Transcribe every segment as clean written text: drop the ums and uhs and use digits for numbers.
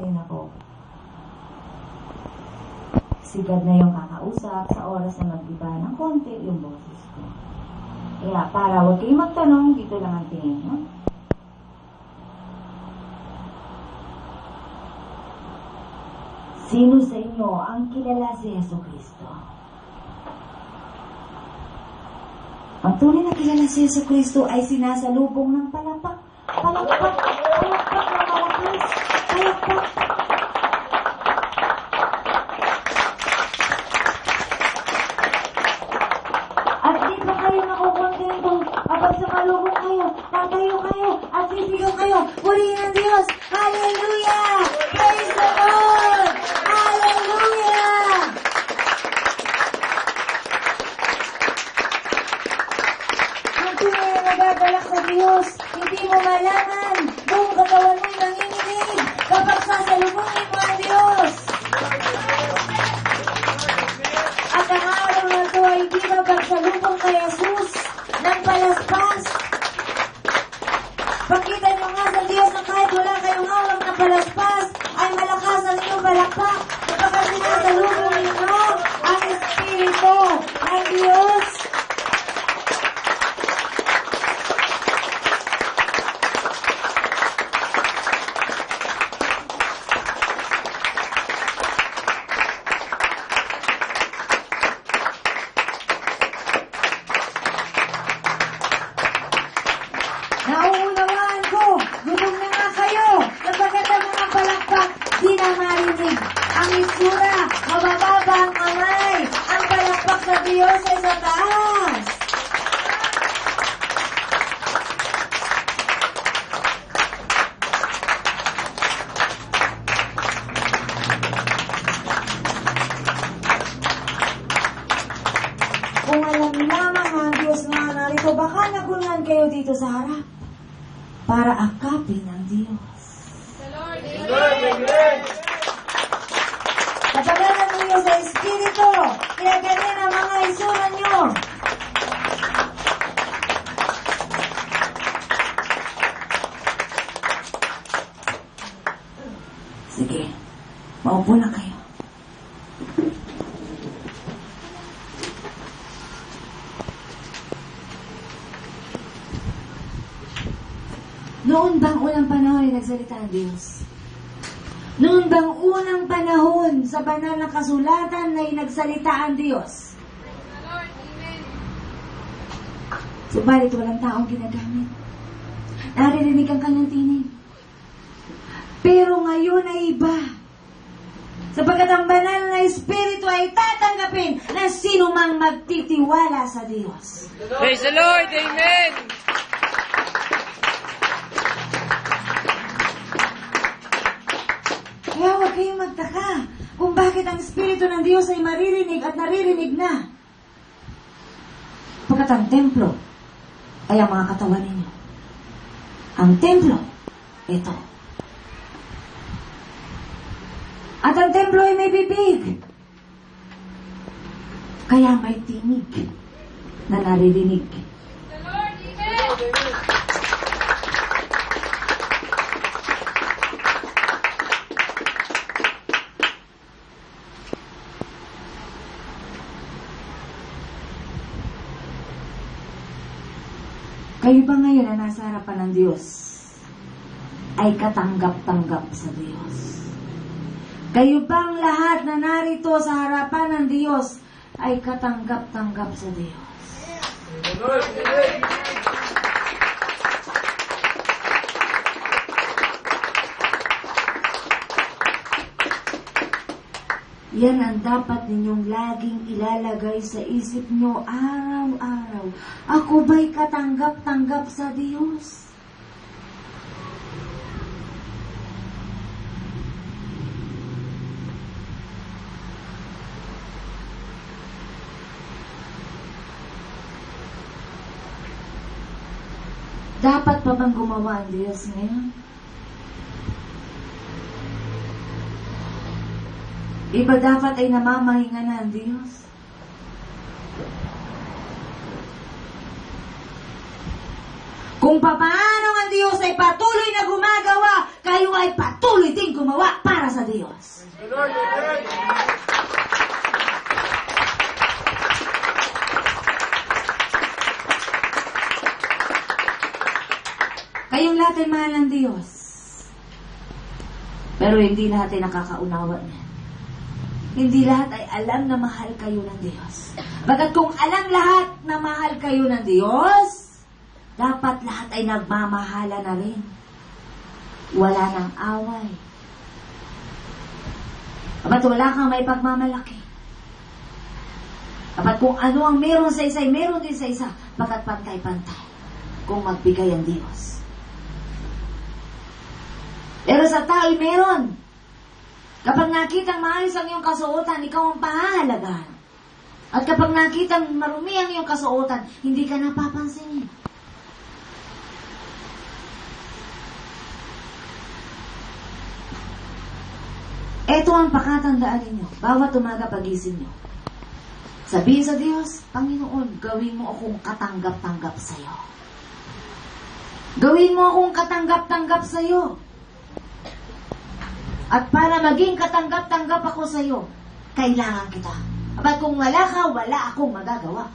Ay nako, sigad na yung kakausap sa oras na mag-iba ng konti yung boses ko. Kaya para huwag kayong magtanong, dito lang ang tingin, no? Sino sa inyo ang kilala si Jesucristo? Ang tunay na kilala si Jesucristo ay sinasalubong ng palakpak. Palakpak, palakpak na malakas. Palakpak. At di ba kayo nakukontento kapag sumalubong kayo, tatayo kayo, at sisigaw kayo, purihin ang Diyos. Hallelujah! Praise the Lord! Hallelujah! Ang tunay na nagagalak sa Diyos, hindi mo malaman, buong katawan mo'y nanginginig kapag sasalubungin mo ang Diyos. At ang araw na ito ay di ba pagsalubong kay Jesus ng palaspas. Pakita nyo nga sa Diyos na kahit wala kayong hawak na palaspas, ay malakas ang inyong balakpak kapag sinasalubong ninyo ang Espiritu ng Diyos. Nauunawaan ko, gutom na nga kayo, kapagkat ang mga palakpak, di na marinig. Ang itsura, mabababa ang kamay, ang palakpak sa Diyos ay sa taas. Kung alam lamang ang Diyos na narito, baka nagunan kayo dito sa harap para akapin ang Diyos. Kapagalan niyo sa Espiritu, kaya ganyan ang mga isura niyo. Sige, maupo na kayo. Noon bang unang panahon ay nagsalita ang Diyos? Noon bang unang panahon sa banal na kasulatan ay nagsalita ang Diyos? Subalit walang taong ginagamit. Naririnig ang kanyang tinig. Pero ngayon ay iba. Sapagkat ang banal na Espiritu ay tatanggapin na sino mang magtitiwala sa Diyos. Praise the Lord! Amen! Kaya huwag kayong magtaka kung bakit ang Espiritu ng Diyos ay maririnig at naririnig na. Pagkat ang templo ay ang mga katawan ninyo. Ang templo, ito. At ang templo ay may bibig. Kaya may tinig na naririnig. Kayo ba ngayon na nasa harapan ng Diyos ay katanggap-tanggap sa Diyos? Kayo bang lahat na narito sa harapan ng Diyos ay katanggap-tanggap sa Diyos? Yan ang dapat ninyong laging ilalagay sa isip nyo araw-araw. Ako ba'y katanggap-tanggap sa Diyos? Dapat pa bang gumawa ang Diyos ngayon? Iba dapat ay namamahinga na ang Diyos. Kung paano ang Diyos ay patuloy na gumagawa, kayo ay patuloy din gumawa para sa Diyos. Kayong lahat ay mahal ng Diyos. Pero hindi lahat ay nakakaunawa niya. Hindi lahat ay alam na mahal kayo ng Diyos. Bagat kung alam lahat na mahal kayo ng Diyos, dapat lahat ay nagmamahala na rin. Wala nang away. Dapat wala kang may pagmamalaki. Dapat kung ano ang meron sa isa, ay meron din sa isa. Bagat pantay-pantay kung magbigay ang Diyos. Pero sa tao ay meron. Kapag nakitang maayos ang iyong kasuotan, ikaw ang pahahalagahan. At kapag nakitang marumi ang iyong kasuotan, hindi ka napapansinin. Ito ang pakatandaan ninyo. Bawat umaga pagising nyo. Sabihin sa Diyos, Panginoon, gawin mo akong katanggap-tanggap sa'yo. Gawin mo akong katanggap-tanggap sa'yo. At para maging katanggap-tanggap ako sa iyo, kailangan kita. At kung wala ka, wala akong magagawa.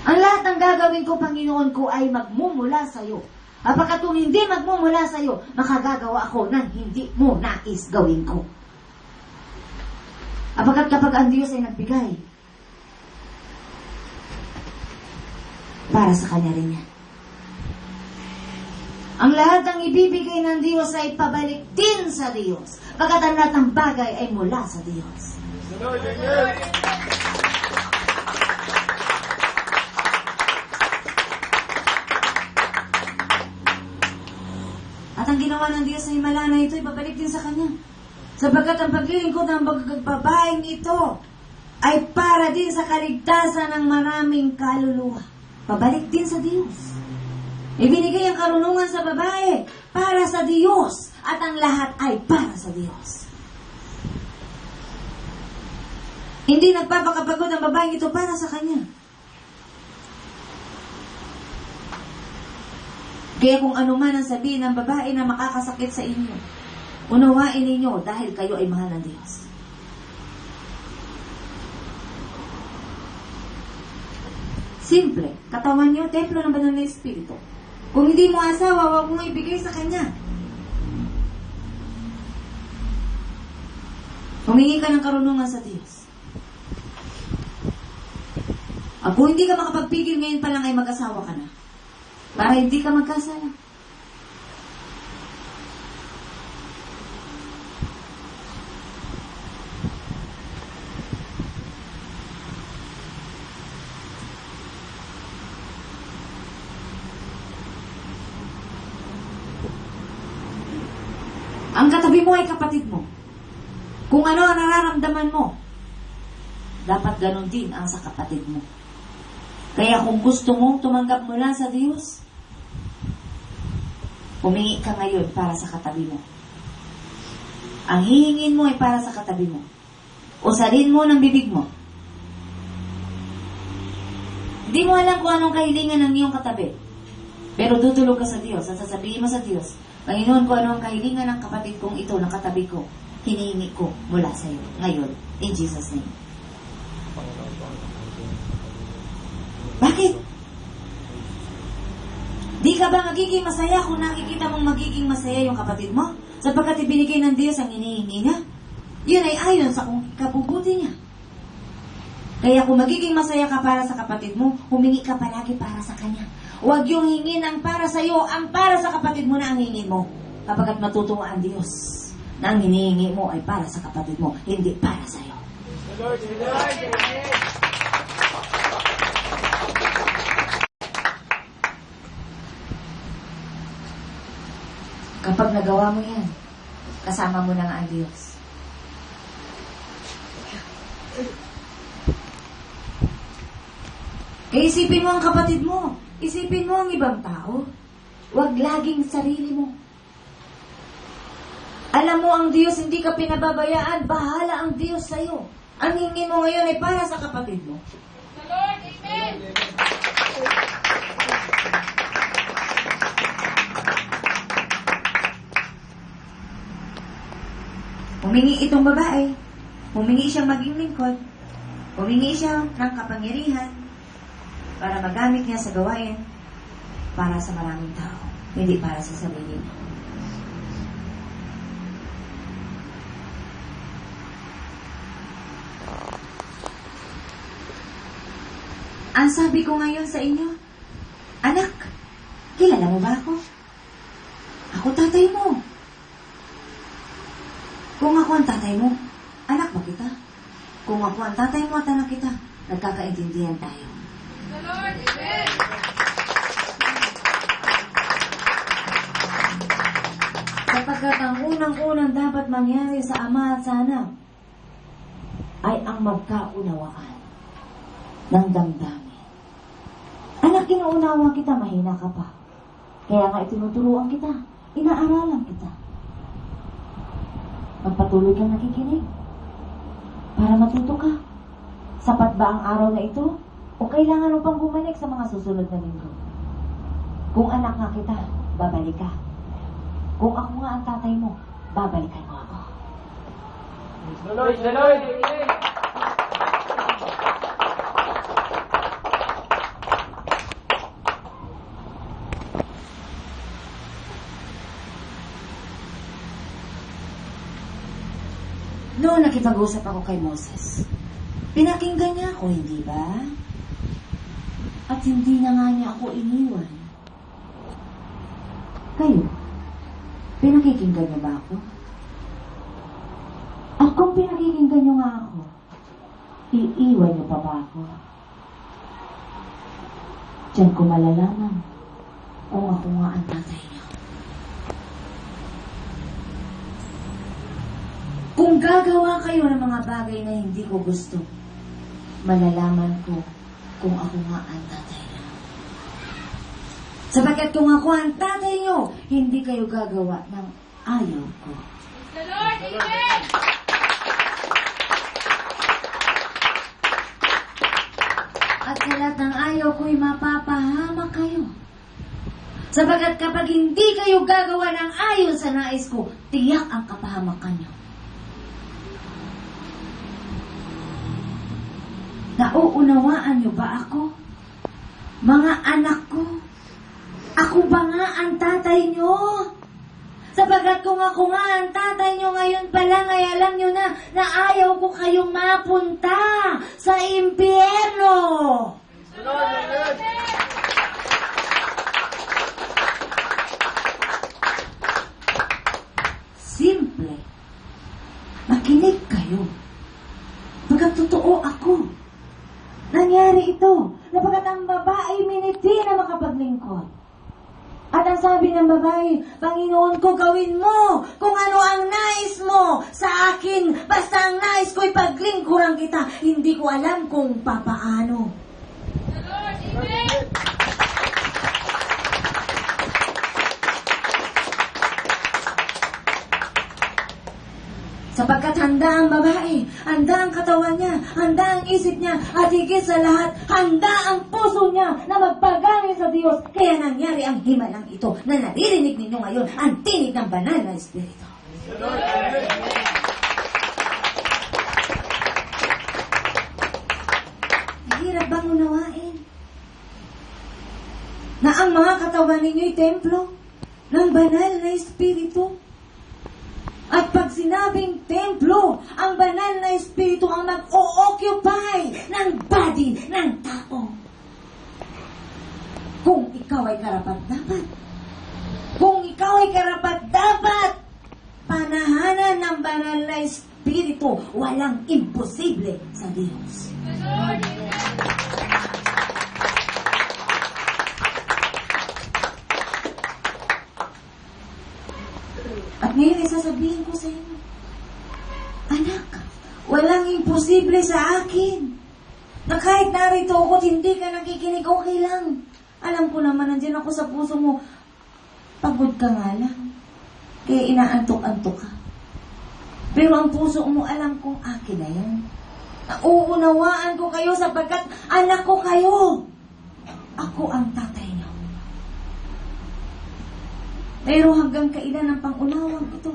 Ang lahat ng gagawin ko, Panginoon ko, ay magmumula sa iyo. At kung hindi magmumula sa iyo, makagagawa ako ng hindi mo nais gawin ko. At kapag ang Diyos ay nagbigay, para sa Kanya rin yan. Ang lahat ng ibibigay ng Diyos ay pabalik din sa Diyos. Pagkat ang lahat ng bagay ay mula sa Diyos. At ang ginawa ng Diyos sa himala na ito ay pabalik din sa Kanya. Sapagkat ang paglilingkod ng babaeng ito ay para din sa kaligtasan ng maraming kaluluwa. Pabalik din sa Diyos. Ibinigay ang karunungan sa babae para sa Diyos at ang lahat ay para sa Diyos. Hindi nagpapakapagod ang babaeng ito para sa kanya. Kaya kung ano man ang sabihin ng babae na makakasakit sa inyo, unawain ninyo dahil kayo ay mahal ng Diyos. Simple. Katawan nyo, templo ng banal na Espiritu. Kung hindi mo asawa, huwag mo ibigay sa Kanya. Humingi ka ng karunungan sa Diyos. At kung hindi ka makapagpigil ngayon pa lang ay mag-asawa ka na. Para hindi ka magkasala. Ang katabi mo ay kapatid mo. Kung ano ang nararamdaman mo, dapat ganon din ang sa kapatid mo. Kaya kung gusto mong tumanggap mula sa Diyos, humingi ka ngayon para sa katabi mo. Ang hihingin mo ay para sa katabi mo. Usalin mo ng bibig mo. Hindi mo alam kung anong kahilingan ng iyong katabi. Pero tutulog ka sa Diyos at sasabihin mo sa Diyos, Panginoon, kung ano ang kahilingan ng kapatid kong ito na katabi ko, hinihingi ko mula sa iyo. Ngayon, in Jesus' name. Bakit? Di ka ba magiging masaya kung nakikita mong magiging masaya yung kapatid mo? Sapagkat ibinigay ng Diyos ang hinihingi niya? Yun ay ayon sa kabubuti niya. Kaya kung magiging masaya ka para sa kapatid mo, humingi ka palagi para sa kanya. Huwag yung hingin ang para sa iyo, ang para sa kapatid mo na ang hingin mo. Kapagkat matutuwa ang Diyos na ang hinihingi mo ay para sa kapatid mo, hindi para sa iyo. Kapag nagawa mo yan, kasama mo na nga ang Diyos. Kaya isipin mo ang kapatid mo. Isipin mo ang ibang tao. Huwag laging sarili mo. Alam mo ang Diyos, hindi ka pinababayaan. Bahala ang Diyos sa'yo. Ang hingin mo ngayon ay para sa kapatid mo. The Lord, Amen! Humingi itong babae. Humingi siyang maging lingkod. Humingi siya ng kapangyarihan para magamit niya sa gawain para sa maraming tao, hindi para sa sarili niya. Ang sabi ko ngayon sa inyo, anak, kilala mo ba ako? Ako tatay mo. Kung ako ang tatay mo, anak ba kita? Kung ako ang tatay mo at anak kita, nagkakaintindihan tayo. The Lord, amen. Sapagkat ang unang-unang dapat mangyari sa ama at sa anak ay ang magkaunawaan ng damdamin. Anak, inuunawa kita, mahina ka pa. Kaya nga itinuturuan kita, inaaralan kita. Magpatuloy kang nakikinig para matuto ka. Sapat ba ang araw na ito? O kailangan mo pang bumalik sa mga susunod na linggo? Kung anak nga kita, babalik ka. Kung ako nga ang tatay mo, babalikan mo ako. Praise the Lord. Amen. Noon nakipag-usap ako kay Moses, pinakinggan niya ako, hindi ba? At hindi na nga niya ako iniwan. Kayo, pinakikinggan niyo ba ako? At kung pinakikinggan niyo nga ako, iiwan niyo pa ba ako? Diyan ko malalaman kung ako nga ang tatay niyo. Kung gagawa kayo ng mga bagay na hindi ko gusto, malalaman ko kung ako nga ang tatay niyo. Sapagkat kung ako ang tatay niyo, hindi kayo gagawa ng ayaw ko. The Lord, amen. At sa lahat ng ayaw ko'y mapapahamak kayo. Sapagkat kapag hindi kayo gagawa ng ayon sa nais ko, tiyak ang kapahamakan niyo. Nauunawaan niyo ba ako? Mga anak ko, ako ba nga ang tatay niyo? Sapagkat kung ako nga ang tatay niyo ngayon pa lang, ay alam niyo na ayaw ko kayong mapunta sa impyerno. The Lord, amen. Simple. Makinig kayo. Pagkatotoo ako. Nangyari ito. Napagkat ang babae miniti na makapaglingkod. At ang sabi ng babae, Panginoon ko, gawin mo kung ano ang nais mo sa akin. Basta ang nais ko'y paglingkuran kita. Hindi ko alam kung papaano. The Lord, amen. Sapagkat handa ang babae, handa ang katawan niya, handa ang isip niya, at higit sa lahat, handa ang puso niya na magpagaling sa Diyos. Kaya nangyari ang himalang ito na naririnig ninyo ngayon, ang tinig ng banal na Espiritu. The Lord, amen. Mahirap bang unawain na ang mga katawan ninyo'y templo ng banal na Espiritu? At pag sinabing templo, ang banal na Espiritu ang mag-o-occupy ng body ng tao. Kung ikaw ay karapat-dapat, panahanan ng banal na Espiritu, walang imposible sa Diyos. The Lord, amen. At ngayon, isasabihin ko sa inyo, anak, walang imposible sa akin. Na kahit narito ako at hindi ka nakikinig, okay lang. Alam ko naman, nandiyan ako sa puso mo, pagod ka nga lang. Kaya inaantok-antok ka. Pero ang puso mo, alam kong akin na yan. Nauunawaan ko kayo sapagkat anak ko kayo. Ako ang tatay niyo. Pero hanggang kailan ang pangunawang ito?